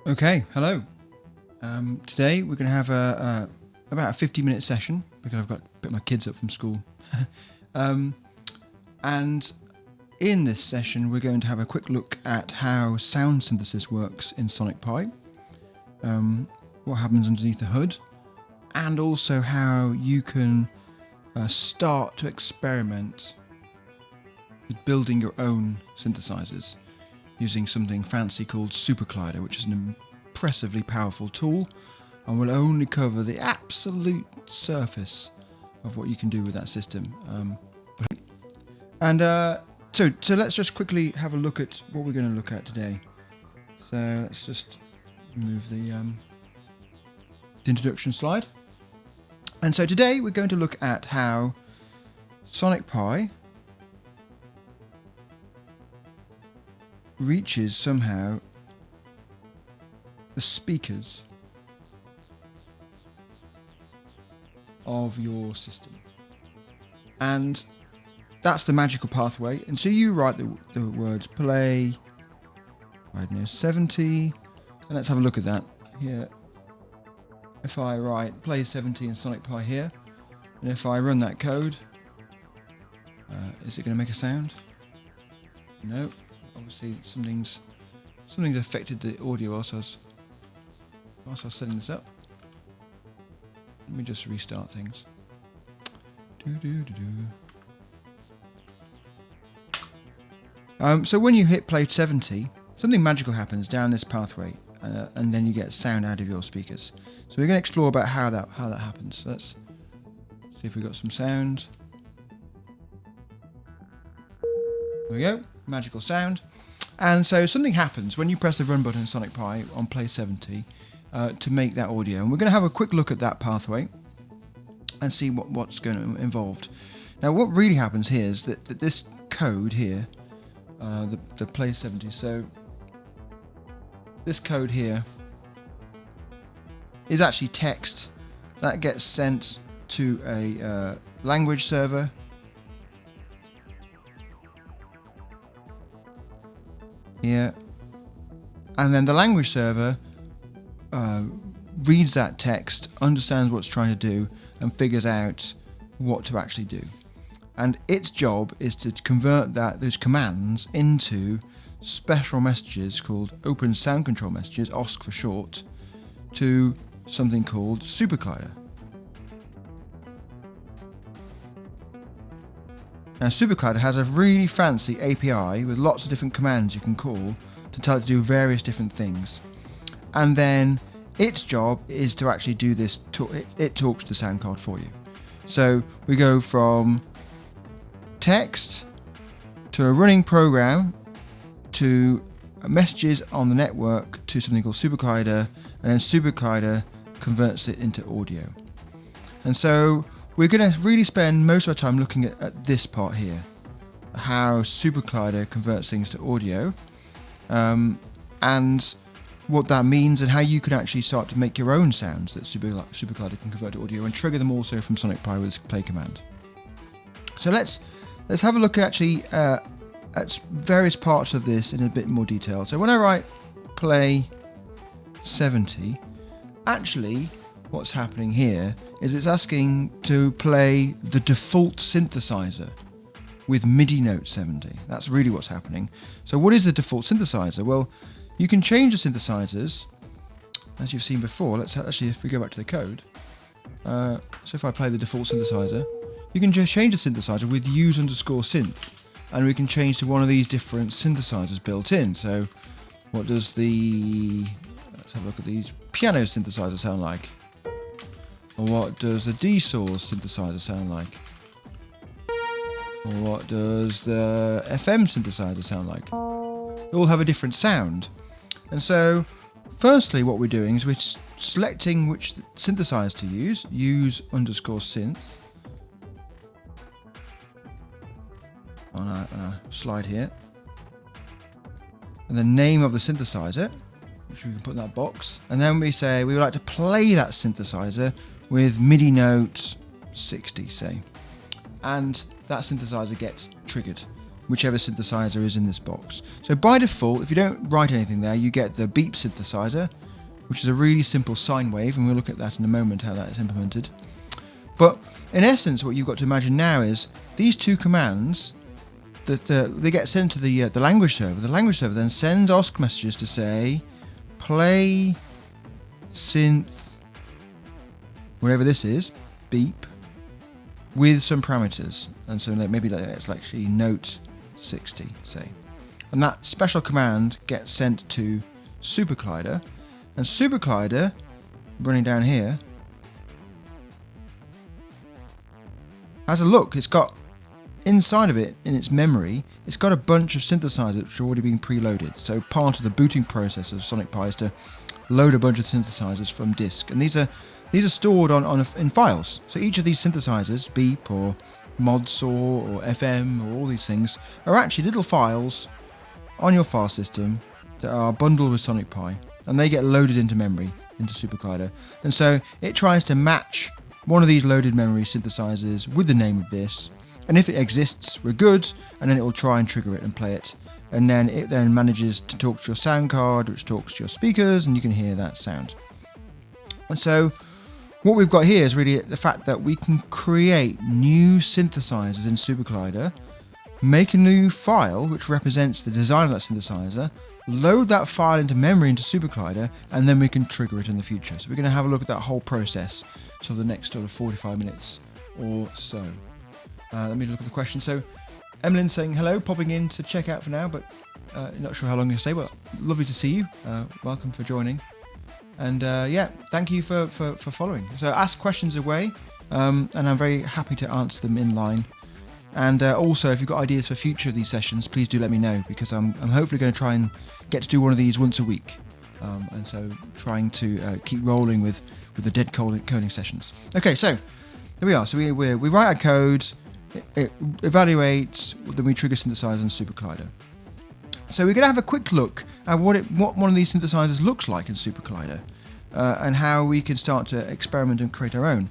Okay, hello. Today we're going to have about a 50-minute session because I've got to pick my kids up from school. And in this session we're going to have a quick look at how sound synthesis works in Sonic Pi, what happens underneath the hood, and also how you can start to experiment with building your own synthesizers using something fancy called SuperCollider, which is an impressively powerful tool and will only cover the absolute surface of what you can do with that system. So let's just quickly have a look at what we're going to look at today. So let's just remove the introduction slide. And so today we're going to look at how Sonic Pi reaches somehow the speakers of your system, and that's the magical pathway. And so you write the words play, I don't know, 70, and let's have a look at that here. If I write play 70 in Sonic Pi here, and if I run that code, is it going to make a sound? No. Obviously something's affected the audio whilst I was setting this up. Let me just restart things. So when you hit play 70, something magical happens down this pathway, and then you get sound out of your speakers. So we're going to explore about how that happens. So let's see if we got some sound. There we go, magical sound. And so something happens when you press the run button in Sonic Pi on play 70 to make that audio. And we're going to have a quick look at that pathway and see what's going to involved. Now what really happens here is that this code here, the play 70, so this code here is actually text that gets sent to a language server. Here, and then the language server reads that text, understands what it's trying to do, and figures out what to actually do. And its job is to convert those commands into special messages called Open Sound Control Messages, OSC for short, to something called SuperCollider. Now SuperCollider has a really fancy API with lots of different commands you can call to tell it to do various different things. And then its job is to actually do this, it talks to the sound card for you. So we go from text to a running program to messages on the network to something called SuperCollider, and then SuperCollider converts it into audio. And so we're going to really spend most of our time looking at this part here, how SuperCollider converts things to audio, and what that means, and how you can actually start to make your own sounds that SuperCollider can convert to audio and trigger them also from Sonic Pi with this play command. So let's have a look actually at various parts of this in a bit more detail. So when I write play 70, actually what's happening here is it's asking to play the default synthesizer with MIDI note 70. That's really what's happening. So what is the default synthesizer? Well, you can change the synthesizers, as you've seen before. Let's actually, if we go back to the code, so if I play the default synthesizer, you can just change the synthesizer with use_synth, and we can change to one of these different synthesizers built in. So what does let's have a look at these piano synthesizer sound like? Or what does the D-Source synthesizer sound like? Or what does the FM synthesizer sound like? They all have a different sound. And so, firstly, what we're doing is we're selecting which synthesizer to use use_synth on our slide here. And the name of the synthesizer, which we can put in that box. And then we say we would like to play that synthesizer with MIDI note 60, say. And that synthesizer gets triggered, whichever synthesizer is in this box. So by default, if you don't write anything there, you get the beep synthesizer, which is a really simple sine wave, and we'll look at that in a moment, how that is implemented. But in essence, what you've got to imagine now is these two commands, that they get sent to the language server. The language server then sends OSC messages to say, play synth, whatever this is, beep, with some parameters. And so maybe it's actually note 60, say. And that special command gets sent to SuperCollider, and SuperCollider, running down here, has a look. It's got inside of it, in its memory, it's got a bunch of synthesizers which are already being preloaded. So part of the booting process of Sonic Pi is to load a bunch of synthesizers from disk, and these are stored in files. So each of these synthesizers, beep or mod saw or FM or all these things, are actually little files on your file system that are bundled with Sonic Pi, and they get loaded into memory, into SuperCollider. And so it tries to match one of these loaded memory synthesizers with the name of this, and if it exists, we're good, and then it will try and trigger it and play it. And then it then manages to talk to your sound card, which talks to your speakers, and you can hear that sound. And so what we've got here is really the fact that we can create new synthesizers in SuperCollider, make a new file which represents the design of that synthesizer, load that file into memory into SuperCollider, and then we can trigger it in the future. So we're going to have a look at that whole process for the next sort of 45 minutes or so. Let me look at the question. So Emmeline's saying hello, popping in to check out for now, but not sure how long you'll stay. Well, lovely to see you. Welcome for joining. And yeah, thank you for following. So ask questions away, and I'm very happy to answer them in line. And also, if you've got ideas for future of these sessions, please do let me know, because I'm hopefully going to try and get to do one of these once a week. And so trying to keep rolling with the dead coding sessions. Okay, so here we are. So we write our code, it evaluates, then we trigger synthesizer and SuperCollider. So we're going to have a quick look at what one of these synthesizers looks like in SuperCollider, and how we can start to experiment and create our own.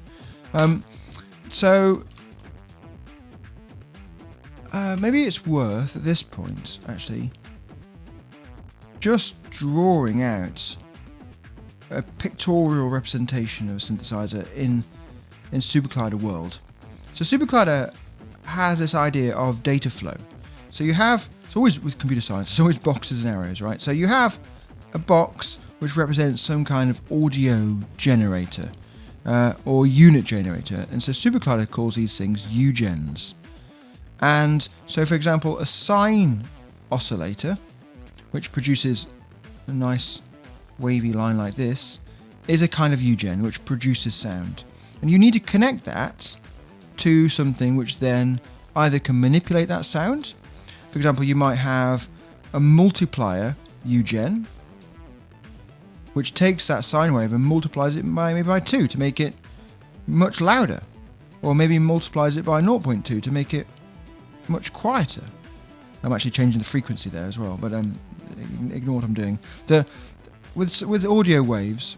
Maybe it's worth, at this point, actually, just drawing out a pictorial representation of a synthesizer in SuperCollider world. So SuperCollider has this idea of data flow. So you have, it's always with computer science, it's always boxes and arrows, right? So you have a box which represents some kind of audio generator or unit generator. And so SuperCollider calls these things UGens. And so, for example, a sine oscillator, which produces a nice wavy line like this, is a kind of UGen which produces sound. And you need to connect that to something which then either can manipulate that sound. For example, you might have a multiplier UGen, which takes that sine wave and multiplies it by maybe by 2 to make it much louder, or maybe multiplies it by 0.2 to make it much quieter. I'm actually changing the frequency there as well, but ignore what I'm doing. With audio waves,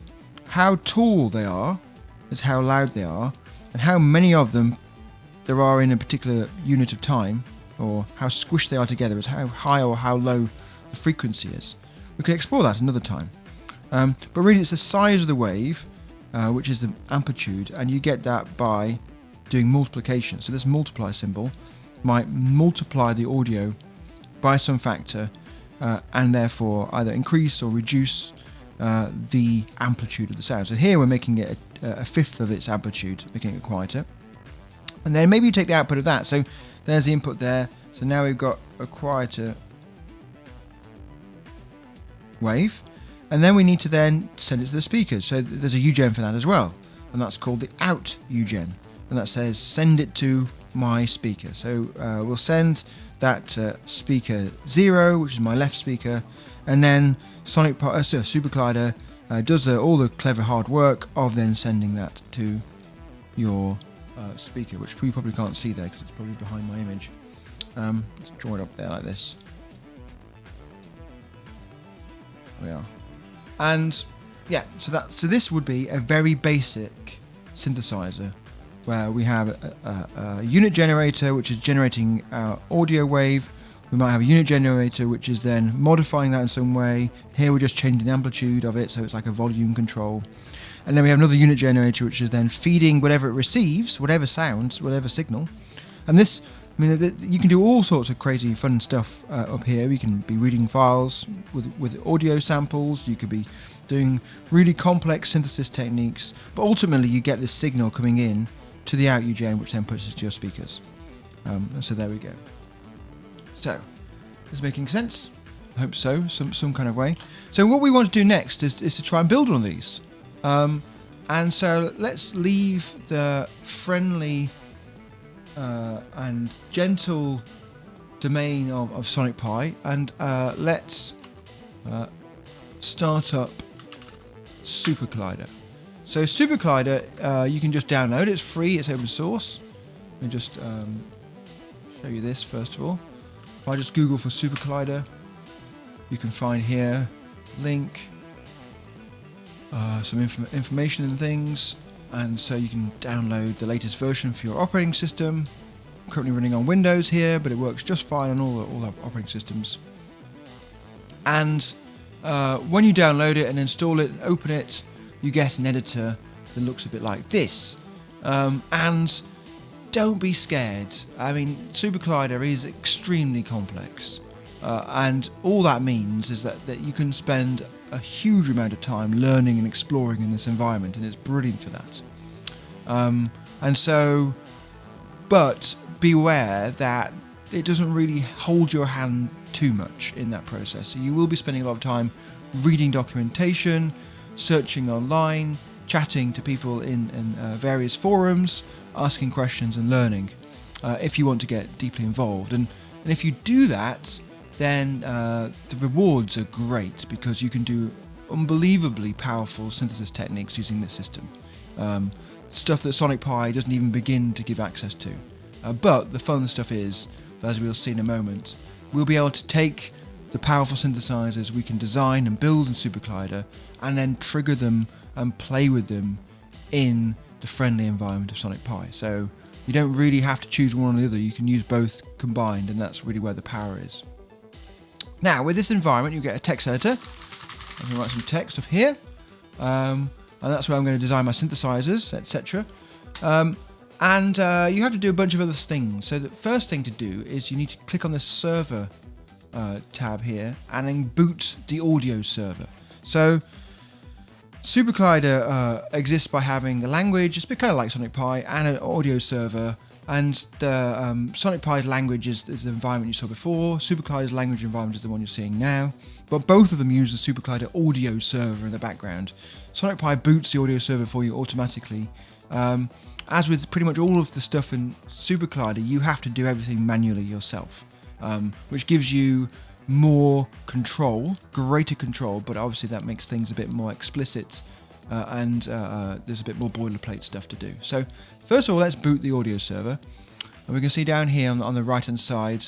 how tall they are is how loud they are, and how many of them there are in a particular unit of time, or how squished they are together is how high or how low the frequency is. We can explore that another time. But really it's the size of the wave, which is the amplitude, and you get that by doing multiplication. So this multiply symbol might multiply the audio by some factor, and therefore either increase or reduce the amplitude of the sound. So here we're making it a fifth of its amplitude, making it quieter. And then maybe you take the output of that. So there's the input there. So now we've got a quieter wave. And then we need to then send it to the speakers. So there's a UGen for that as well. And that's called the out UGen. And that says send it to my speaker. So we'll send that speaker 0, which is my left speaker. And then SuperCollider does all the clever hard work of then sending that to your speaker, which you probably can't see there because it's probably behind my image. Let's draw it up there like this. There we are. And yeah, so this would be a very basic synthesizer where we have a unit generator which is generating our audio wave. We might have a unit generator which is then modifying that in some way. Here we're just changing the amplitude of it, so it's like a volume control. And then we have another unit generator which is then feeding whatever it receives, whatever sounds, whatever signal. And this, I mean, you can do all sorts of crazy fun stuff up here. You can be reading files with audio samples. You could be doing really complex synthesis techniques. But ultimately you get this signal coming in to the out UGen, which then puts it to your speakers. And so there we go. So, is making sense? I hope so, some kind of way. So what we want to do next is to try and build on these. And so let's leave the friendly and gentle domain of Sonic Pi, and let's start up SuperCollider. So SuperCollider, you can just download. It's free. It's open source. Let me just show you this first of all. If I just Google for SuperCollider, you can find here link, some information and things, and so you can download the latest version for your operating system. I'm currently running on Windows here, but it works just fine on all the operating systems. And when you download it and install it and open it, you get an editor that looks a bit like this. And don't be scared. I mean, SuperCollider is extremely complex. And all that means is that you can spend a huge amount of time learning and exploring in this environment, and it's brilliant for that. And so, but beware that it doesn't really hold your hand too much in that process. So you will be spending a lot of time reading documentation, searching online, chatting to people in various forums, asking questions and learning if you want to get deeply involved. And if you do that, then the rewards are great because you can do unbelievably powerful synthesis techniques using this system. Stuff that Sonic Pi doesn't even begin to give access to. But the fun stuff is, as we'll see in a moment, we'll be able to take the powerful synthesizers we can design and build in SuperCollider and then trigger them and play with them in the friendly environment of Sonic Pi. So you don't really have to choose one or the other, you can use both combined, and that's really where the power is. Now, with this environment, you get a text editor. I'm going to write some text up here. And that's where I'm going to design my synthesizers, etc. And you have to do a bunch of other things. So the first thing to do is you need to click on the server tab here and then boot the audio server. So SuperCollider exists by having a language, it's a bit kind of like Sonic Pi, and an audio server. And the Sonic Pi's language is the environment you saw before. SuperCollider's language environment is the one you're seeing now. But both of them use the SuperCollider audio server in the background. Sonic Pi boots the audio server for you automatically. As with pretty much all of the stuff in SuperCollider, you have to do everything manually yourself, which gives you more control, greater control, but obviously that makes things a bit more explicit and there's a bit more boilerplate stuff to do. So first of all, let's boot the audio server. And we can see down here on the right hand side,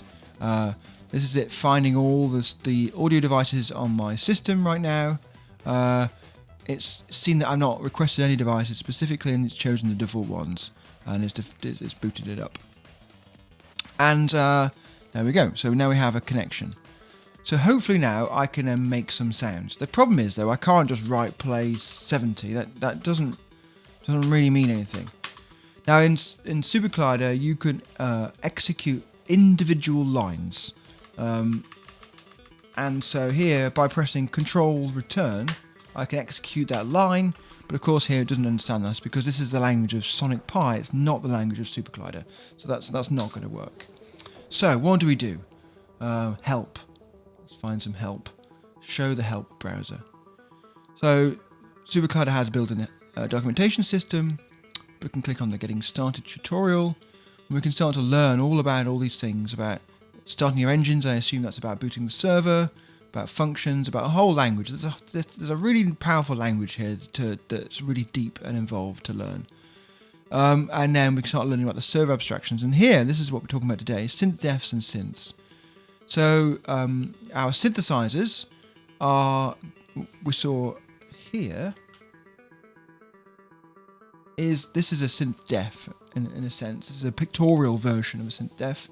this is it finding all the audio devices on my system right now. It's seen that I've not requested any devices specifically, and it's chosen the default ones, and it's booted it up. And there we go. So now we have a connection. So hopefully now I can make some sounds. The problem is though, I can't just write play 70. That doesn't really mean anything. Now in SuperCollider you can execute individual lines, and so here by pressing Control Return, I can execute that line, but of course here it doesn't understand this because this is the language of Sonic Pi, it's not the language of SuperCollider, so that's not going to work. So what do we do? Help. Let's find some help. Show the help browser. So SuperCollider has built in a documentation system. We can click on the Getting Started tutorial, and we can start to learn all about all these things, about starting your engines. I assume that's about booting the server, about functions, about a whole language. There's a really powerful language here that's really deep and involved to learn. And then we can start learning about the server abstractions. And here, this is what we're talking about today, synth defs and synths. So our synthesizers are, we saw here, this is a synth def in a sense. This is a pictorial version of a synth def.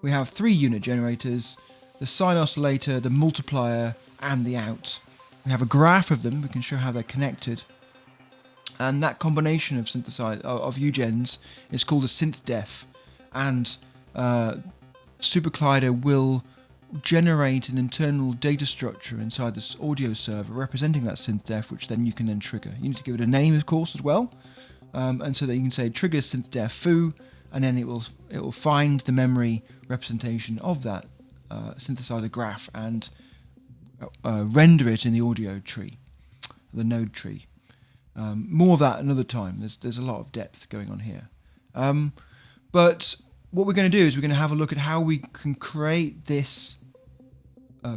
We have 3 unit generators, the sine oscillator, the multiplier, and the out. We have a graph of them. We can show how they're connected. And that combination of of UGens is called a synth def. And SuperCollider will generate an internal data structure inside this audio server representing that synth def, which then you can then trigger. You need to give it a name, of course, as well. And so that you can say trigger synth def foo, and then it will find the memory representation of that synthesizer graph and render it in the audio tree, the node tree. More of that another time. There's a lot of depth going on here. But what we're going to do is we're going to have a look at how we can create this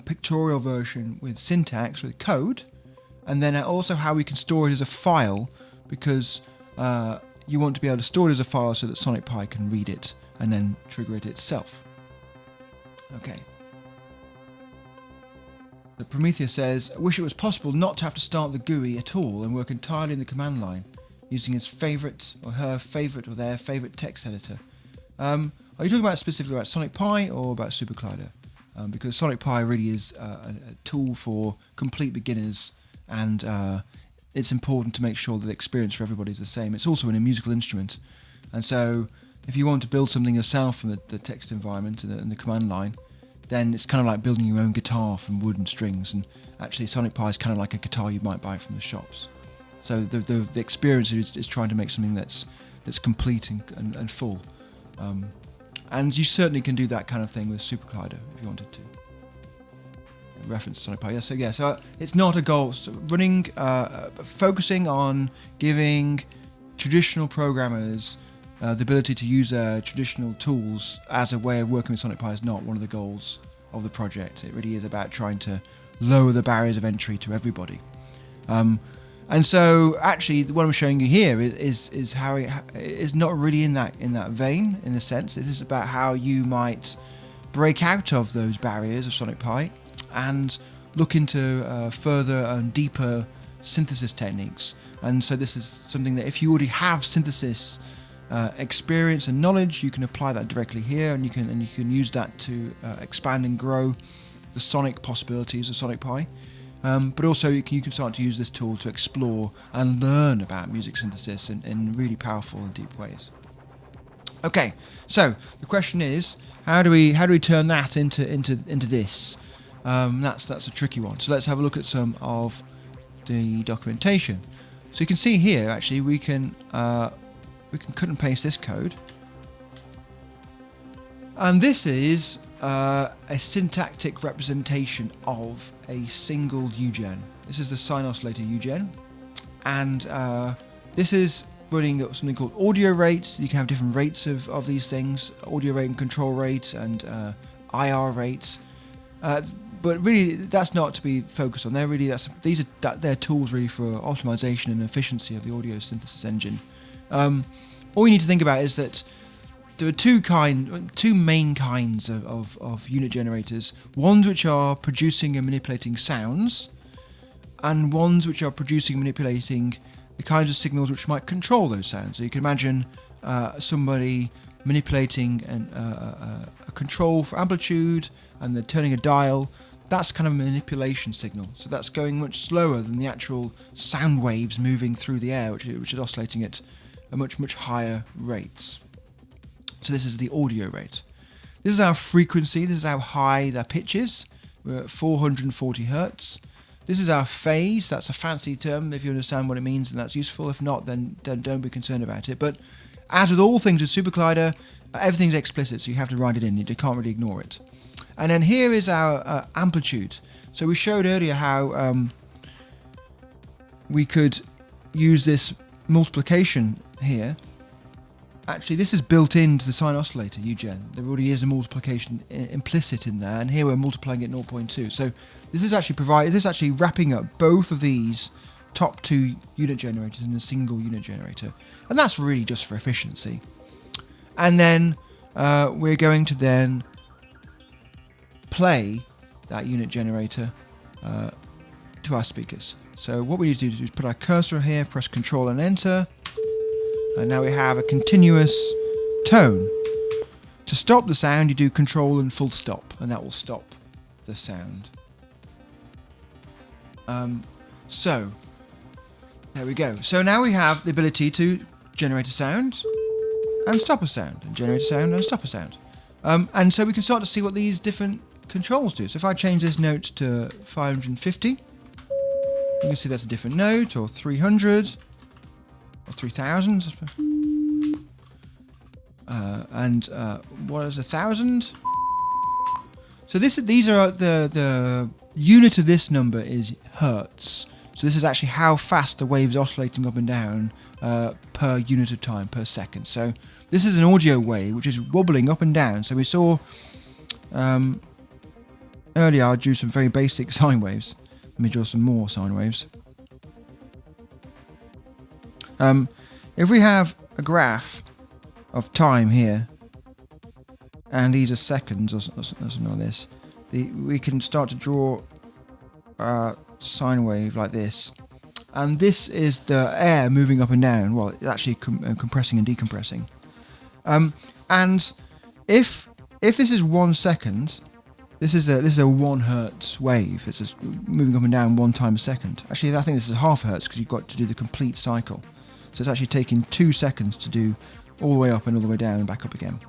pictorial version with syntax, with code, and then also how we can store it as a file, because you want to be able to store it as a file so that Sonic Pi can read it and then trigger it itself. Okay. So Prometheus says, I wish it was possible not to have to start the GUI at all and work entirely in the command line, using his favourite or her favourite or their favourite text editor. Are you talking about specifically about Sonic Pi or about SuperCollider? Because Sonic Pi really is a tool for complete beginners, and it's important to make sure that the experience for everybody is the same. It's also in a musical instrument, and so if you want to build something yourself from the text environment and the command line, then it's kind of like building your own guitar from wood and strings, and actually Sonic Pi is kind of like a guitar you might buy from the shops. So the experience is trying to make something that's complete and full. And you certainly can do that kind of thing with SuperCollider if you wanted to. Reference to Sonic Pi. So it's not a goal. So focusing on giving traditional programmers the ability to use traditional tools as a way of working with Sonic Pi is not one of the goals of the project. It really is about trying to lower the barriers of entry to everybody. And so, actually, what I'm showing you here is how it is not really in that vein, in a sense. It is about how you might break out of those barriers of Sonic Pi and look into further and deeper synthesis techniques. And so, this is something that if you already have synthesis experience and knowledge, you can apply that directly here, and you can use that to expand and grow the sonic possibilities of Sonic Pi. But also you can start to use this tool to explore and learn about music synthesis in really powerful and deep ways. Okay, so the question is, how do we turn that into this? That's a tricky one. So let's have a look at some of the documentation. So you can see here, actually, we can cut and paste this code, and this is a syntactic representation of a single UGen. This is the sine oscillator UGen, and this is running at something called audio rates. You can have different rates of these things: audio rate and control rate, and IR rates. But really, that's not to be focused on. They're tools really for optimization and efficiency of the audio synthesis engine. All you need to think about is that there are two main kinds of unit generators. Ones which are producing and manipulating sounds, and ones which are producing and manipulating the kinds of signals which might control those sounds. So you can imagine somebody manipulating a control for amplitude, and they're turning a dial. That's kind of a manipulation signal. So that's going much slower than the actual sound waves moving through the air, which is oscillating at a much higher rates. So this is the audio rate. This is our frequency. This is how high the pitch is. We're at 440 hertz. This is our phase. That's a fancy term. If you understand what it means, then that's useful. If not, then don't be concerned about it. But as with all things with SuperCollider, everything's explicit, so you have to write it in. You can't really ignore it. And then here is our amplitude. So we showed earlier how we could use this multiplication here. Actually, this is built into the sine oscillator UGen. There already is a multiplication implicit in there, and here we're multiplying it 0.2. So this is actually wrapping up both of these top two unit generators in a single unit generator, and that's really just for efficiency. And then we're going to then play that unit generator to our speakers. So what we need to do is put our cursor here, press Control and Enter, and now we have a continuous tone. To stop the sound, you do Control and full stop, and that will stop the sound. So there we go. So now we have the ability to generate a sound and stop a sound, and generate a sound and stop a sound. And so we can start to see what these different controls do. So if I change this note to 550, you can see that's a different note, or 300, or 3000, I suppose. And what is 1000? So these are the unit of this number is hertz. So this is actually how fast the wave's oscillating up and down per unit of time, per second. So this is an audio wave which is wobbling up and down. So we saw earlier I drew some very basic sine waves. Let me draw some more sine waves. If we have a graph of time here, and these are seconds, or something like this, we can start to draw a sine wave like this. And this is the air moving up and down. Well, it's actually compressing and decompressing. And if this is 1 second, this is a 1 hertz wave. It's just moving up and down 1 time a second. Actually, I think this is half hertz because you've got to do the complete cycle. So it's actually taking 2 seconds to do all the way up and all the way down and back up again.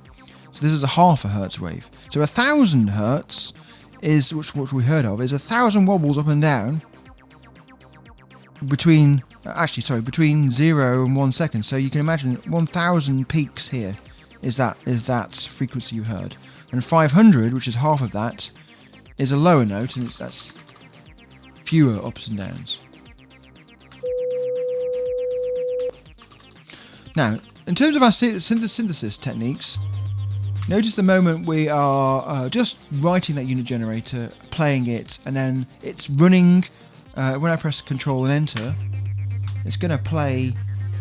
So this is a half a hertz wave. So 1000 hertz is, which we heard of, is 1000 wobbles up and down between 0 and 1 second. So you can imagine 1000 peaks here is that frequency you heard. And 500, which is half of that, is a lower note, and that's fewer ups and downs. Now, in terms of our synthesis techniques, notice the moment we are just writing that unit generator, playing it, and then it's running. When I press Control and Enter, it's going to play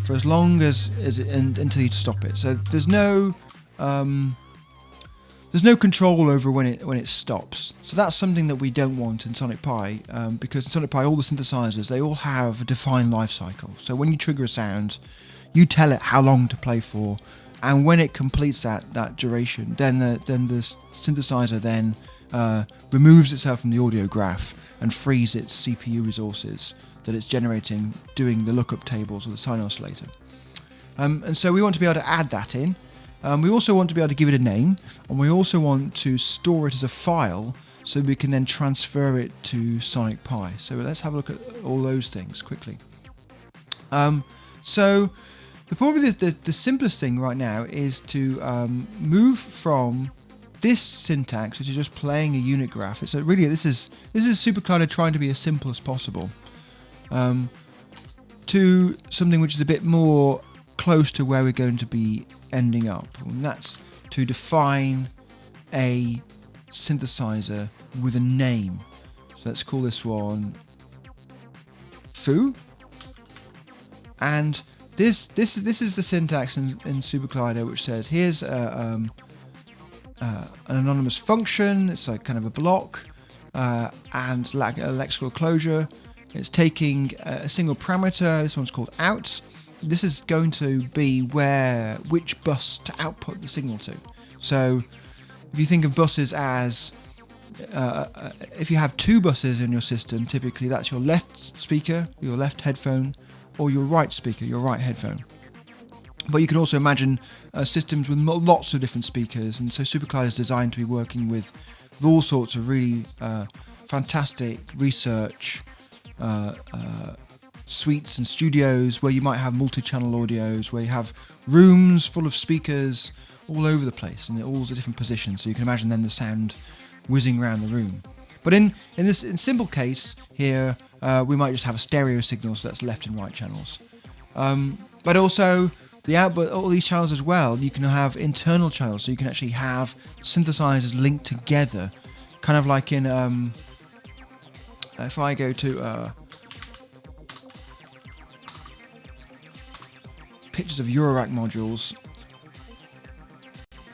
for as long as until you stop it. So there's no control over when it stops. So that's something that we don't want in Sonic Pi, because in Sonic Pi all the synthesizers, they all have a defined life cycle. So when you trigger a sound, you tell it how long to play for, and when it completes that duration, then the synthesizer then removes itself from the audio graph and frees its CPU resources that it's generating doing the lookup tables or the sine oscillator. And so we want to be able to add that in. We also want to be able to give it a name, and we also want to store it as a file so we can then transfer it to Sonic Pi. So let's have a look at all those things quickly. So probably the simplest thing right now is to move from this syntax, which is just playing a unit graph. It's really this is SuperCollider trying to be as simple as possible, to something which is a bit more close to where we're going to be ending up, and that's to define a synthesizer with a name. So let's call this one Foo, and this is the syntax in SuperCollider, which says here's an anonymous function. It's like kind of a block and lexical closure. It's taking a single parameter. This one's called out. This is going to be which bus to output the signal to. So if you think of buses as if you have two buses in your system, typically that's your left speaker, your left headphone, or your right speaker, your right headphone. But you can also imagine systems with lots of different speakers, and so SuperCollider is designed to be working with all sorts of really fantastic research suites and studios where you might have multi-channel audios, where you have rooms full of speakers all over the place in all the different positions, so you can imagine then the sound whizzing around the room. But in simple case here, we might just have a stereo signal, so that's left and right channels. But also the output, all these channels as well, you can have internal channels, so you can actually have synthesizers linked together, kind of like in if I go to pictures of Eurorack modules,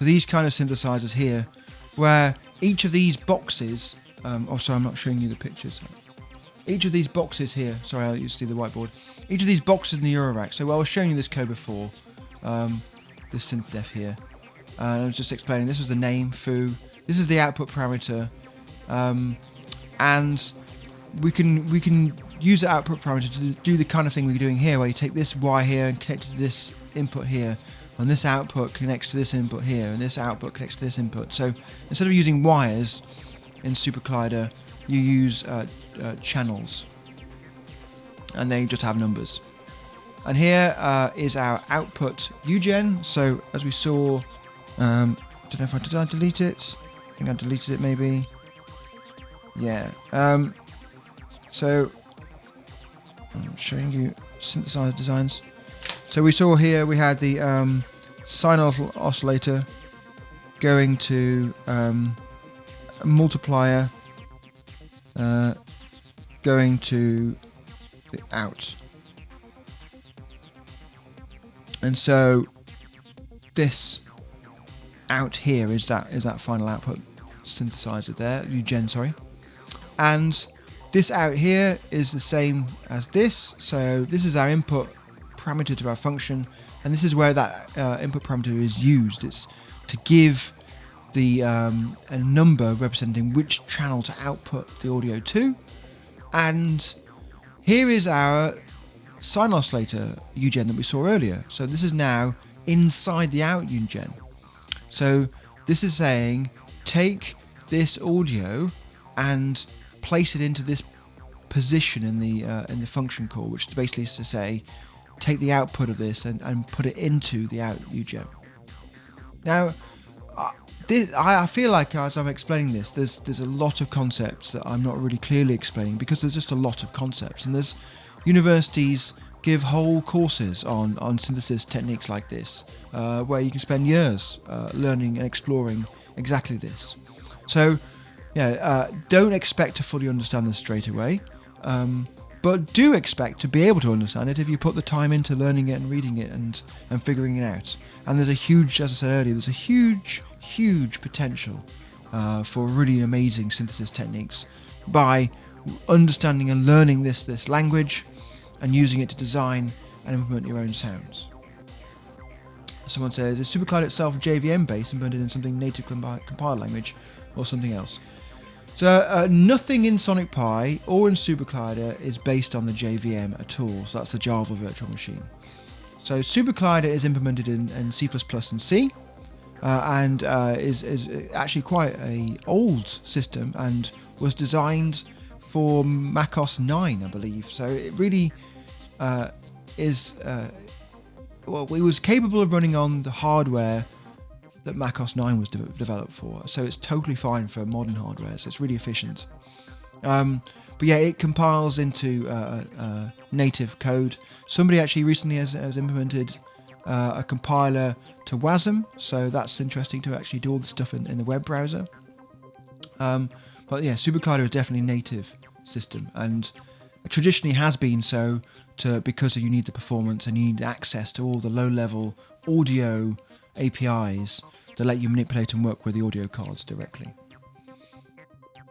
these kind of synthesizers here, where each of these boxes, sorry, I'm not showing you the pictures. Each of these boxes here, sorry, I used to see the whiteboard. Each of these boxes in the Eurorack. So I was showing you this code before, this synth def here, and I was just explaining. This was the name Foo. This is the output parameter, and we can use the output parameter to do the kind of thing we're doing here, where you take this Y here and connect it to this input here, and this output connects to this input here, and this output connects to this input. So instead of using wires in SuperCollider, you use channels, and they just have numbers. And here is our output UGen. So as we saw, I don't know if did I delete it? I think I deleted it maybe. Yeah. So I'm showing you synthesizer designs. So we saw here we had the sine oscillator going to a multiplier going to the out. And so this out here is that final output synthesizer there, UGen, sorry. And this out here is the same as this. So this is our input parameter to our function, and this is where that input parameter is used. It's to give the a number representing which channel to output the audio to. And here is our sine oscillator UGen that we saw earlier. So this is now inside the out UGen. So this is saying take this audio and place it into this position in the function call, which basically is to say take the output of this and put it into the out UGen. Now I feel like as I'm explaining this, there's a lot of concepts that I'm not really clearly explaining, because there's just a lot of concepts, and there's universities give whole courses on synthesis techniques like this, where you can spend years learning and exploring exactly this. So yeah, don't expect to fully understand this straight away, but do expect to be able to understand it if you put the time into learning it and reading it and figuring it out. And there's a huge, as I said earlier, there's a huge potential for really amazing synthesis techniques by understanding and learning this language and using it to design and implement your own sounds. someone says, is SuperCollider itself JVM based and implemented in something native compiled language or something else? So nothing in Sonic Pi or in SuperCollider is based on the JVM at all. So that's the Java virtual machine. So SuperCollider is implemented in C++ and C, and is actually quite an old system and was designed for macOS 9, I believe. So it really is, well, it was capable of running on the hardware that macOS 9 was developed for. So it's totally fine for modern hardware. So it's really efficient. But yeah, it compiles into native code. Somebody actually recently has implemented a compiler to WASM, so that's interesting to actually do all the stuff in the web browser. But yeah, SuperCollider is definitely a native system, and traditionally has been so because you need the performance and you need access to all the low-level audio APIs that let you manipulate and work with the audio cards directly.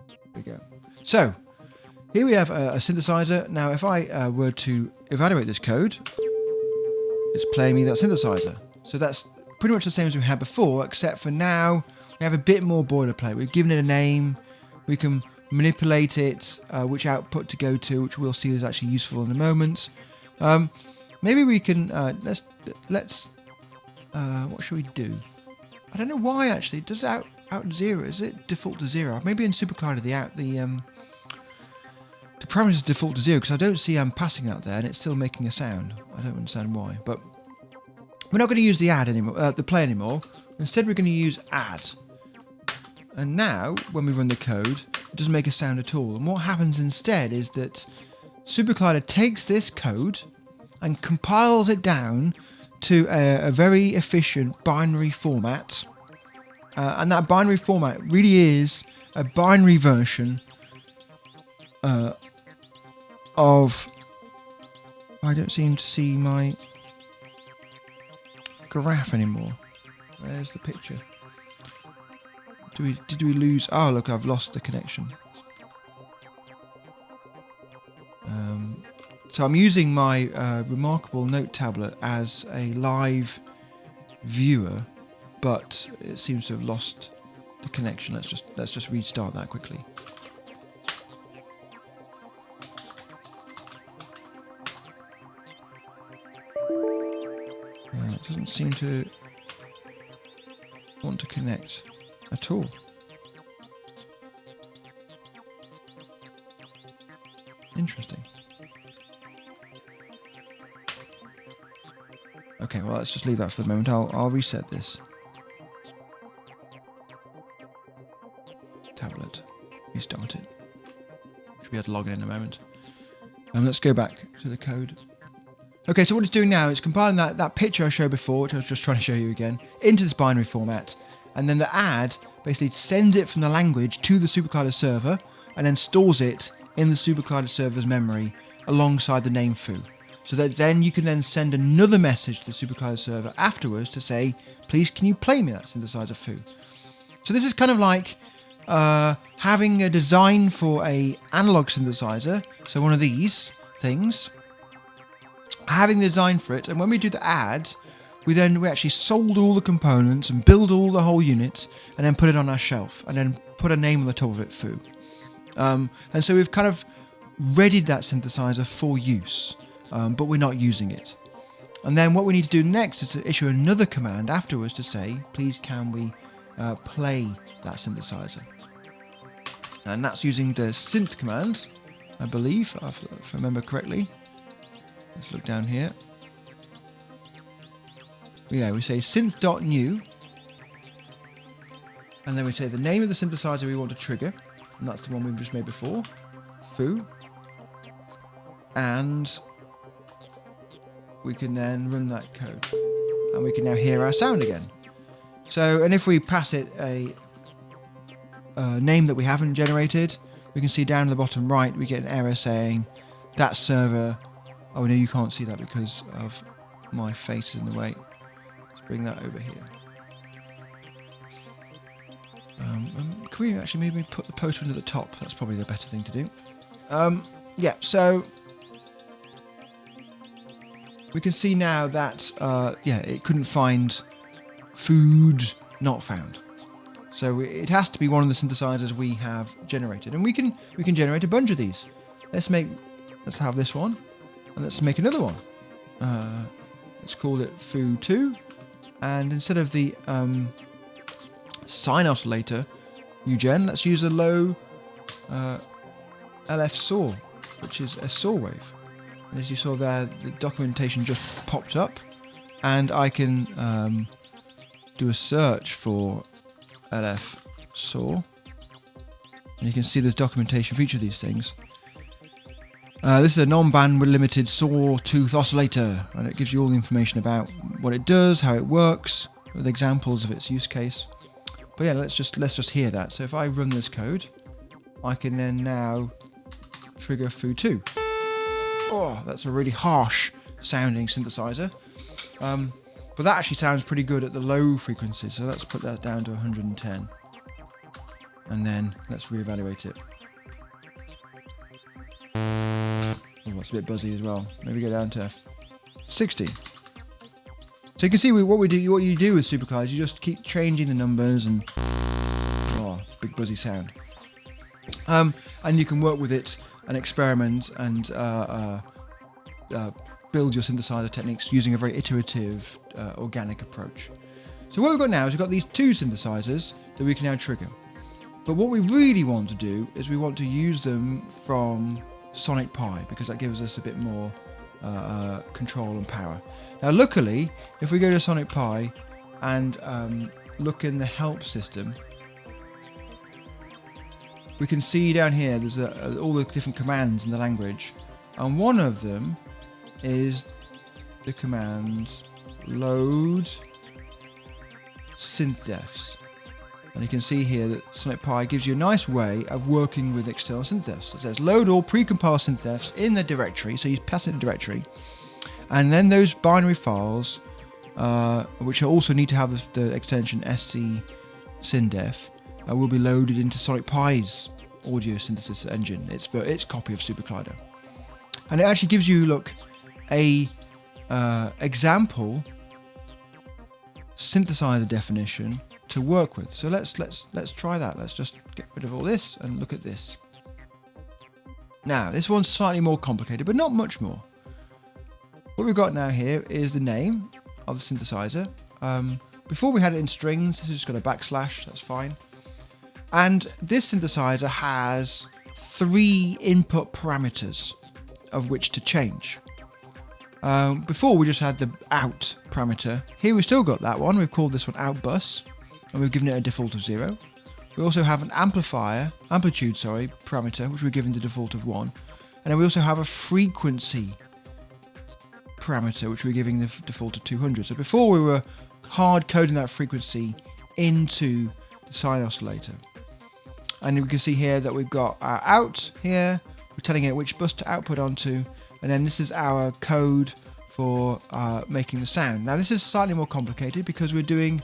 There we go. So here we have a synthesizer. Now, if I were to evaluate this code, it's playing me that synthesizer. So that's pretty much the same as we had before, except for now we have a bit more boilerplate. We've given it a name. We can manipulate it, which output to go to, which we'll see is actually useful in a moment. Maybe we can let's what should we do? I don't know why actually. Does it out 0? Is it default to 0? Maybe in SuperCollider the parameters default to 0 because I don't see passing out there and it's still making a sound. I don't understand why, but we're not going to use the add anymore, the play anymore. Instead, we're going to use add. And now, when we run the code, it doesn't make a sound at all. And what happens instead is that SuperCollider takes this code and compiles it down to a very efficient binary format. And that binary format really is a binary version of... I don't seem to see my graph anymore. Where's the picture? Did we lose... Oh, look, I've lost the connection. So I'm using my remarkable note tablet as a live viewer, but it seems to have lost the connection. Let's just restart that quickly. It doesn't seem to want to connect at all. Interesting. Okay, well, let's just leave that for the moment. I'll reset this. Tablet. Restart it. Should be able to log in a moment. Let's go back to the code. Okay, so what it's doing now is compiling that picture I showed before, which I was just trying to show you again, into this binary format. And then the add basically sends it from the language to the SuperCollider server and then stores it in the SuperCollider server's memory alongside the name foo. So that then you can then send another message to the SuperCollider server afterwards to say, please can you play me that synthesizer foo? So this is kind of like having a design for a analog synthesizer, so one of these things, having the design for it, and when we do the add, we actually sold all the components and build all the whole unit and then put it on our shelf and then put a name on the top of it, foo. And so we've kind of readied that synthesizer for use, but we're not using it. And then what we need to do next is to issue another command afterwards to say, please can we play that synthesizer. And that's using the Synth Command, I believe, if I remember correctly. Let's look down here. Yeah, we say synth.new, and then we say the name of the synthesizer we want to trigger, and that's the one we've just made before, foo, and we can then run that code, and we can now hear our sound again. So, and if we pass it a name that we haven't generated, we can see down at the bottom right we get an error saying that server. Oh no, you can't see that because of my face in the way. Bring that over here. Can we actually maybe put the poster into the top? That's probably the better thing to do. Yeah, so we can see now that it couldn't find food not found. So it has to be one of the synthesizers we have generated, and we can generate a bunch of these. Let's have this one, and let's make another one. Let's call it Foo2, and instead of the sine oscillator UGen, let's use a low LF saw, which is a saw wave. And as you saw there, the documentation just popped up, and I can do a search for LF saw, and you can see there's documentation for each of these things. This is a non-bandwidth limited sawtooth oscillator, and it gives you all the information about what it does, how it works, with examples of its use case. But yeah, let's just hear that. So if I run this code, I can then now trigger Foo2. Oh, that's a really harsh sounding synthesizer. But that actually sounds pretty good at the low frequencies, so let's put that down to 110. And then let's reevaluate it. Oh, it's a bit buzzy as well. Maybe go down to 60. So you can see what you do with SuperCollider, you just keep changing the numbers and big buzzy sound. And you can work with it and experiment and build your synthesizer techniques using a very iterative, organic approach. So what we've got now is we've got these two synthesizers that we can now trigger. But what we really want to do is we want to use them from Sonic Pi, because that gives us a bit more control and power. Now luckily, if we go to Sonic Pi and look in the help system, we can see down here there's all the different commands in the language, and one of them is the command load synths. And you can see here that Sonic Pi gives you a nice way of working with external synths. It says load all pre-compiled synths in the directory, so you pass it in the directory, and then those binary files, which also need to have the extension sc syndef, will be loaded into Sonic Pi's audio synthesis engine, its copy of SuperCollider. And it actually gives you, look, a example synthesizer definition to work with. So let's try that. Let's just get rid of all this and look at this. Now this one's slightly more complicated, but not much more. What we've got now here is the name of the synthesizer. Before we had it in strings, this has just got a backslash, that's fine. And this synthesizer has 3 input parameters of which to change. Before we just had the out parameter. Here we've still got that one. We've called this one out bus, and we've given it a default of 0. We also have an amplitude parameter, which we've given the default of 1. And then we also have a frequency parameter, which we're giving the default of 200. So before we were hard coding that frequency into the sine oscillator. And we can see here that we've got our out here. We're telling it which bus to output onto. And then this is our code for making the sound. Now this is slightly more complicated because we're doing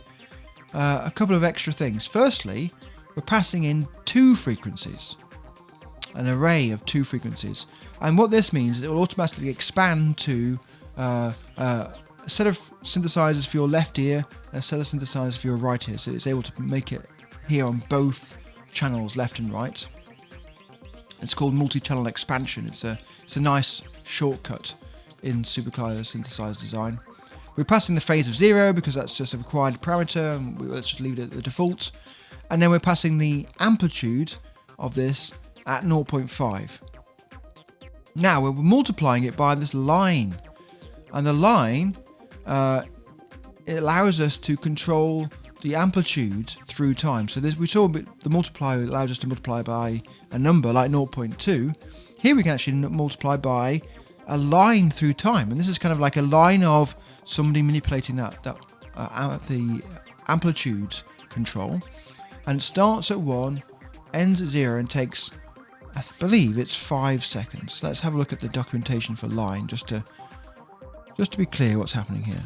a couple of extra things. Firstly, we're passing in 2 frequencies, an array of 2 frequencies. And what this means is it will automatically expand to a set of synthesizers for your left ear, and a set of synthesizers for your right ear. So it's able to make it hear on both channels, left and right. It's called multi-channel expansion. It's a nice shortcut in SuperCollider synthesizer design. We're passing the phase of 0 because that's just a required parameter, and let's just leave it at the default. And then we're passing the amplitude of this at 0.5. Now we're multiplying it by this line, and the line it allows us to control the amplitude through time. So we saw the multiplier allows us to multiply by a number like 0.2. Here we can actually multiply by a line through time, and this is kind of like a line of somebody manipulating the amplitude control, and it starts at 1, ends at 0, and takes, I believe it's 5 seconds. Let's have a look at the documentation for line just to be clear what's happening here.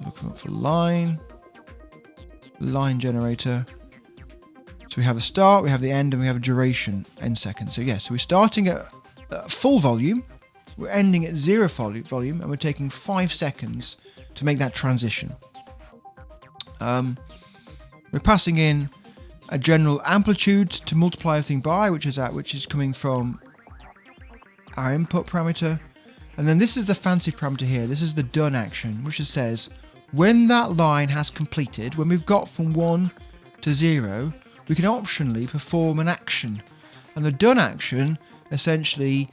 Look for line generator. So we have the start, we have the end, and we have a duration, end seconds. So yeah, so we're starting at full volume, we're ending at 0 volume, and we're taking 5 seconds to make that transition. We're passing in a general amplitude to multiply everything by, which is coming from our input parameter. And then this is the fancy parameter here. This is the done action, which says when that line has completed, when we've got from 1 to 0, we can optionally perform an action. And the done action essentially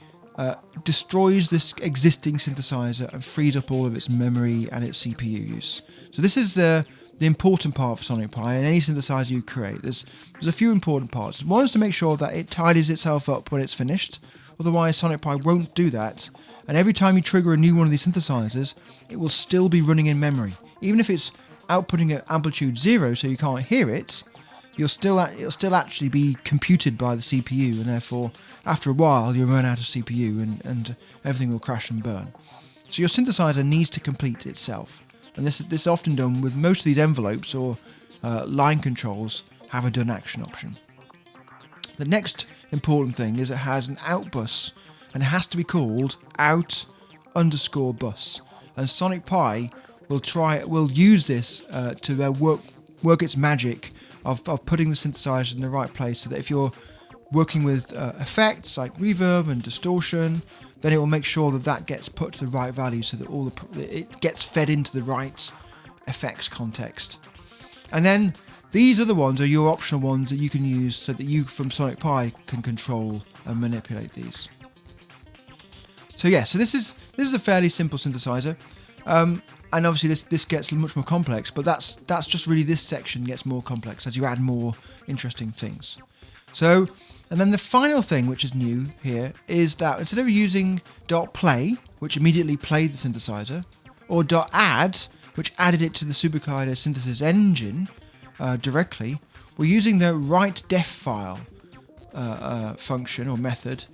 destroys this existing synthesizer and frees up all of its memory and its CPU use. So this is the important part of Sonic Pi and any synthesizer you create. There's a few important parts. One is to make sure that it tidies itself up when it's finished. Otherwise, Sonic Pi won't do that. And every time you trigger a new one of these synthesizers, it will still be running in memory. Even if it's outputting at amplitude 0, so you can't hear it, it'll still actually be computed by the CPU, and therefore, after a while, you'll run out of CPU and everything will crash and burn. So your synthesizer needs to complete itself. And this is often done with most of these envelopes or line controls have a done action option. The next important thing is it has an out bus, and it has to be called out_bus. And Sonic Pi will use this to work its magic of putting the synthesizer in the right place, so that if you're working with effects like reverb and distortion, then it will make sure that gets put to the right value, so that it gets fed into the right effects context. And then these other ones are your optional ones that you can use, so that you from Sonic Pi can control and manipulate these. So yeah, so this is a fairly simple synthesizer, and obviously this gets much more complex. But that's just really this section gets more complex as you add more interesting things. So, and then the final thing which is new here is that instead of using .play, which immediately played the synthesizer, or .add, which added it to the SuperCollider synthesis engine directly, we're using the write_def file function or method,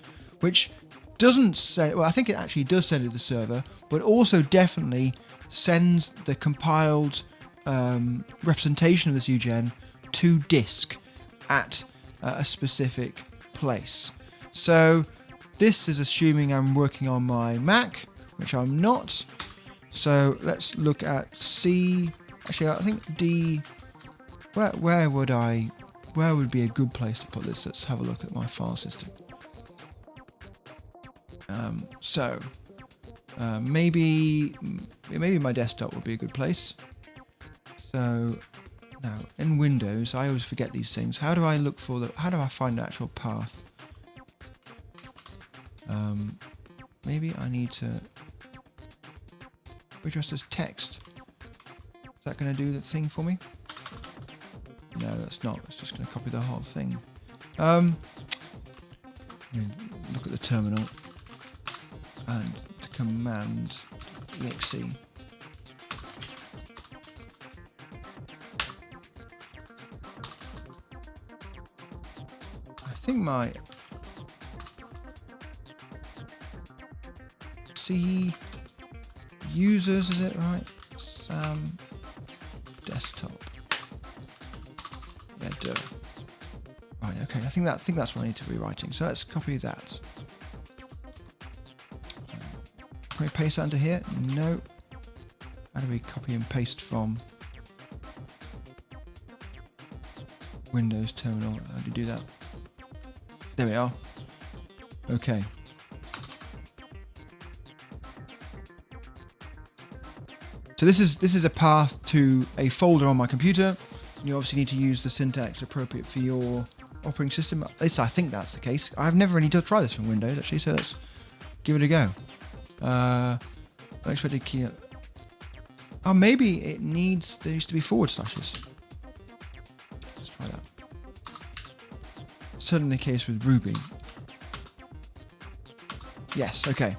which doesn't send, well, I think it actually does send it to the server, but also definitely sends the compiled representation of this UGen to disk at a specific place. So this is assuming I'm working on my Mac, which I'm not. So let's look at C. Actually, I think D. Where would be a good place to put this? Let's have a look at my file system. Maybe my desktop would be a good place. So now in Windows, I always forget these things. How do I find the actual path? Maybe I need to address this text. Is that going to do the thing for me? No, that's not. It's just going to copy the whole thing. Look at the terminal and the command exe. I think my C users, is it right? Sam desktop. Yeah, do. Right, okay. I think that's what I need to be writing. So let's copy that. Can we paste that into here? No. How do we copy and paste from Windows terminal? How do you do that? There we are. Okay. So this is a path to a folder on my computer. You obviously need to use the syntax appropriate for your operating system. At least I think that's the case. I've never really tried this from Windows actually, so let's give it a go. Unexpected key. Oh, maybe there needs to be forward slashes. Let's try that. Certainly the case with Ruby. Yes, okay.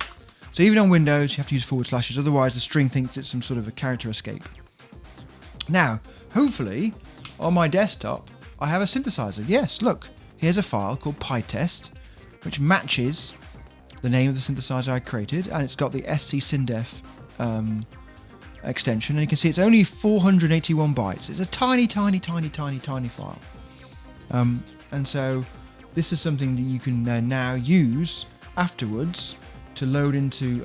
So even on Windows, you have to use forward slashes, otherwise the string thinks it's some sort of a character escape. Now, hopefully, on my desktop, I have a synthesizer. Yes, look, here's a file called PyTest, which matches the name of the synthesizer I created, and it's got the scsyndef extension, and you can see it's only 481 bytes. It's a tiny file. And so this is something that you can now use afterwards to load into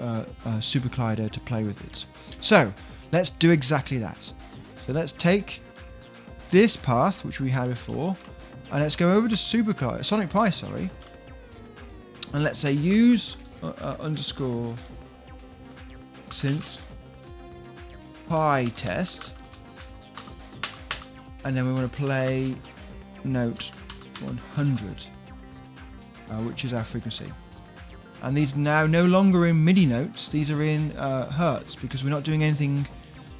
SuperCollider to play with it. So let's do exactly that. So let's take this path which we had before, and let's go over to SuperCollider, Sonic Pi, sorry, and let's say use underscore synth pi test, and then we want to play note 100, which is our frequency. And these are now no longer in MIDI notes, these are in hertz, because we're not doing anything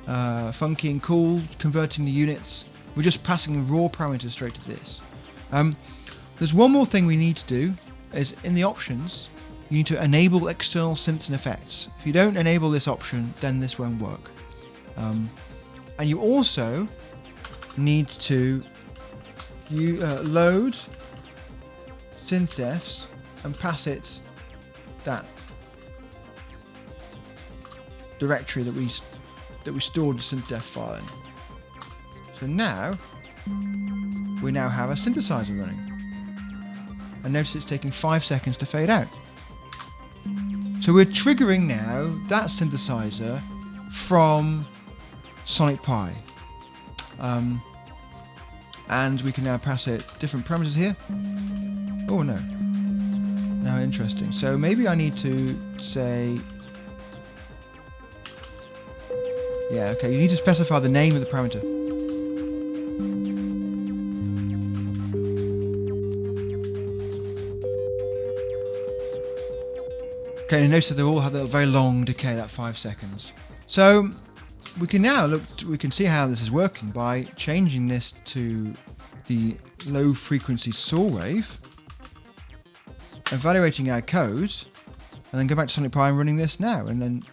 funky and cool, converting the units. We're just passing raw parameters straight to this. There's one more thing we need to do, is in the options, you need to enable external synths and effects. If you don't enable this option, then this won't work. And you also need to load synth and pass it that directory that we stored the synth file in. So now we now have a synthesizer running, and notice it's taking 5 seconds to fade out. So we're triggering now that synthesizer from Sonic Pi, and we can now pass it different parameters here. Oh no. Now interesting. So maybe I need to say, yeah, okay, you need to specify the name of the parameter. Okay, and notice that they all have that very long decay, that 5 seconds. So we can now look, we can see how this is working by changing this to the low frequency saw wave, evaluating our code, and then go back to Sonic Pi and running this now, and then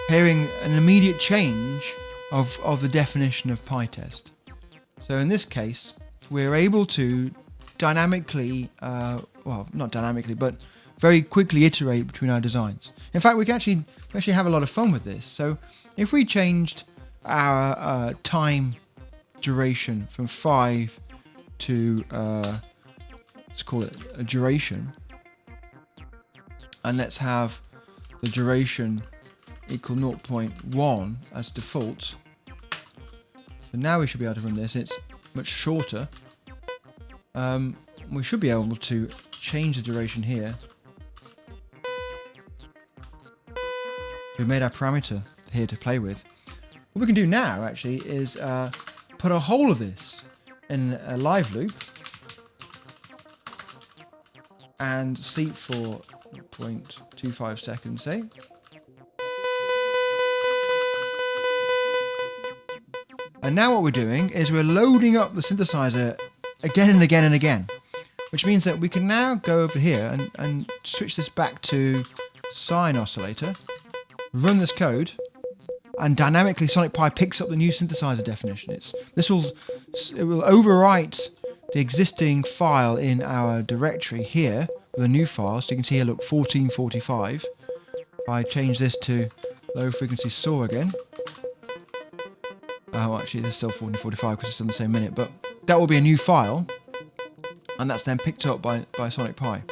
hearing an immediate change of the definition of pi test. So in this case, we're able to dynamically, well, not dynamically, but very quickly iterate between our designs. In fact, we can actually have a lot of fun with this. So if we changed our time duration from 5 to let's call it a duration, and let's have the duration equal 0.1 as default. So now we should be able to run this. It's much shorter. We should be able to change the duration here. We've made our parameter here to play with. What we can do now actually is put a whole of this in a live loop and sleep for 0.25 seconds, say. And now what we're doing is we're loading up the synthesizer again and again and again, which means that we can now go over here and switch this back to sine oscillator, run this code, and dynamically Sonic Pi picks up the new synthesizer definition. It will overwrite the existing file in our directory here with a new file. So you can see here, look, 1445. If I change this to low frequency saw again, oh, actually, there's still 1445 because it's on the same minute, but that will be a new file, and that's then picked up by Sonic Pi.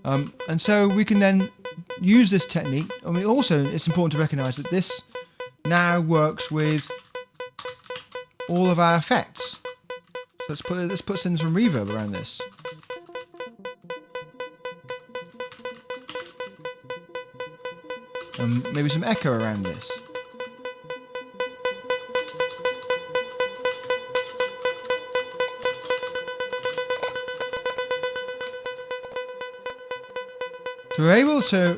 And so we can then use this technique. I mean, also, it's important to recognize that this now works with all of our effects. So let's put in some reverb around this. Maybe some echo around this. So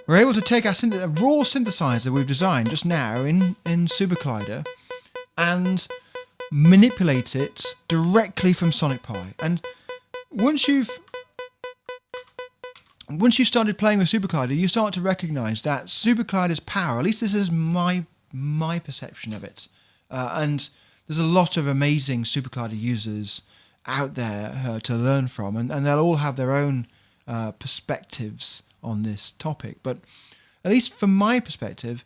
we're able to take our raw synthesizer we've designed just now in SuperCollider and manipulate it directly from Sonic Pi. And once you started playing with SuperCollider, you start to recognize that SuperCollider's power, at least this is my perception of it, and there's a lot of amazing SuperCollider users out there to learn from, and they'll all have their own perspectives on this topic. But at least from my perspective,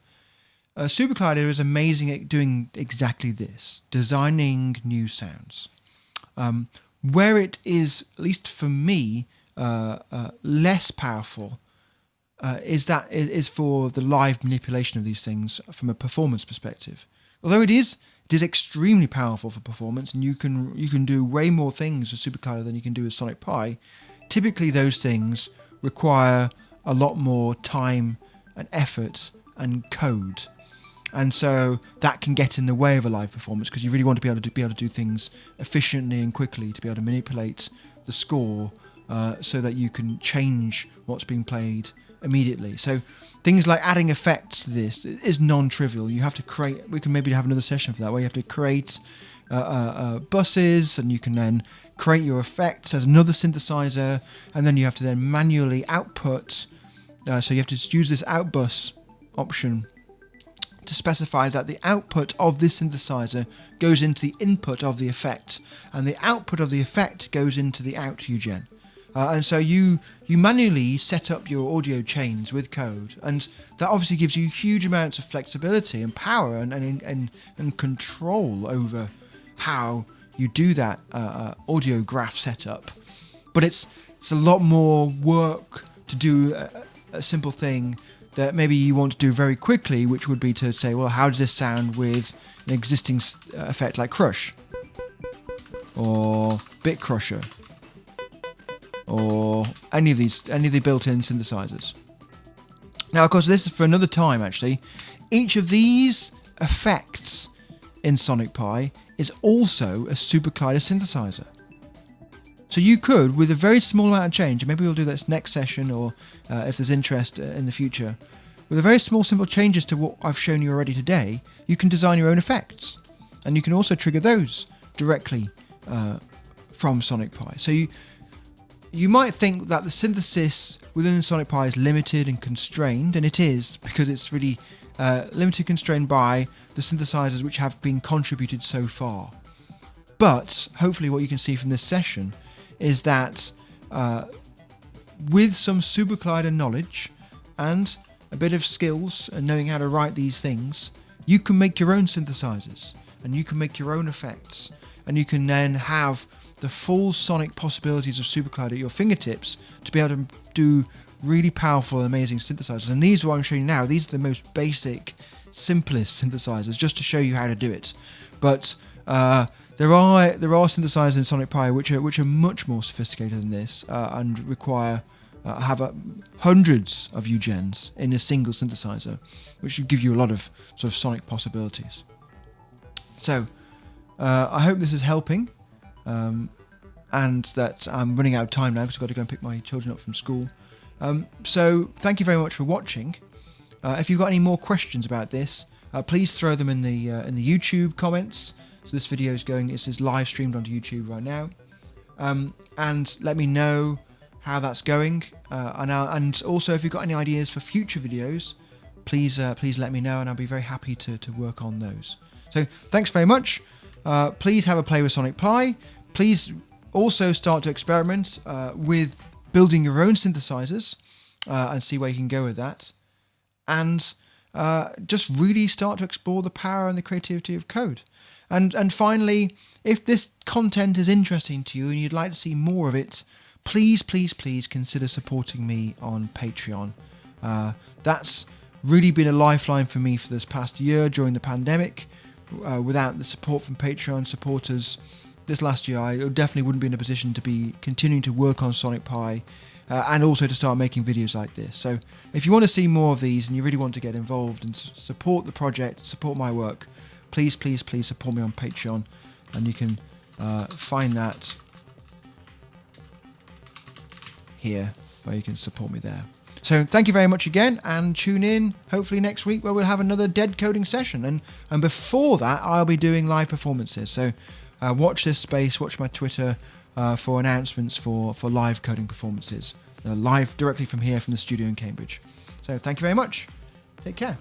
SuperCollider is amazing at doing exactly this, designing new sounds. Where it is, at least for me, less powerful is for the live manipulation of these things from a performance perspective. Although it is extremely powerful for performance, and you can do way more things with SuperCollider than you can do with Sonic Pi. Typically, those things require a lot more time and effort and code, and so that can get in the way of a live performance, because you really want to be able to do things efficiently and quickly, to be able to manipulate the score so that you can change what's being played immediately. So things like adding effects to this is non-trivial. You have to create, we can maybe have another session for that, where you have to create buses, and you can then create your effects as another synthesizer, and then you have to then manually output, so you have to use this outbus option to specify that the output of this synthesizer goes into the input of the effect, and the output of the effect goes into the out UGen. And so you manually set up your audio chains with code, and that obviously gives you huge amounts of flexibility and power and control over how you do that audio graph setup. But it's a lot more work to do a simple thing that maybe you want to do very quickly, which would be to say, well, how does this sound with an existing effect like Crush or Bit Crusher, or any of the built-in synthesizers. Now, of course, this is for another time, actually. Each of these effects in Sonic Pi is also a SuperCollider synthesizer. So you could, with a very small amount of change, and maybe we'll do this next session, or if there's interest in the future, with a very small, simple changes to what I've shown you already today, you can design your own effects. And you can also trigger those directly from Sonic Pi. So you might think that the synthesis within the Sonic Pi is limited and constrained, and it is, because it's really limited and constrained by the synthesizers which have been contributed so far. But hopefully what you can see from this session is that with some SuperCollider knowledge and a bit of skills and knowing how to write these things, you can make your own synthesizers, and you can make your own effects, and you can then have the full sonic possibilities of SuperCollider at your fingertips to be able to do really powerful and amazing synthesizers. And these are what I'm showing you now. These are the most basic, simplest synthesizers, just to show you how to do it. But there are synthesizers in Sonic Pi which are much more sophisticated than this and require have hundreds of UGens in a single synthesizer, which should give you a lot of sort of sonic possibilities. So I hope this is helping. And that I'm running out of time now because I've got to go and pick my children up from school. So thank you very much for watching. If you've got any more questions about this, please throw them in the YouTube comments. So this video is live streamed onto YouTube right now, and let me know how that's going. And also, if you've got any ideas for future videos, please let me know, and I'll be very happy to work on those. So thanks very much. Please have a play with Sonic Pi. Please also start to experiment with building your own synthesizers and see where you can go with that. And just really start to explore the power and the creativity of code. And finally, if this content is interesting to you and you'd like to see more of it, please consider supporting me on Patreon. That's really been a lifeline for me for this past year during the pandemic. Without the support from Patreon supporters this last year, I definitely wouldn't be in a position to be continuing to work on Sonic Pi and also to start making videos like this. So if you want to see more of these and you really want to get involved and support the project, support my work, please support me on Patreon, and you can find that here where you can support me there. So thank you very much again, and tune in hopefully next week where we'll have another dead coding session, and before that I'll be doing live performances. So watch this space, watch my Twitter for announcements for live coding performances, live directly from here from the studio in Cambridge. So thank you very much. Take care.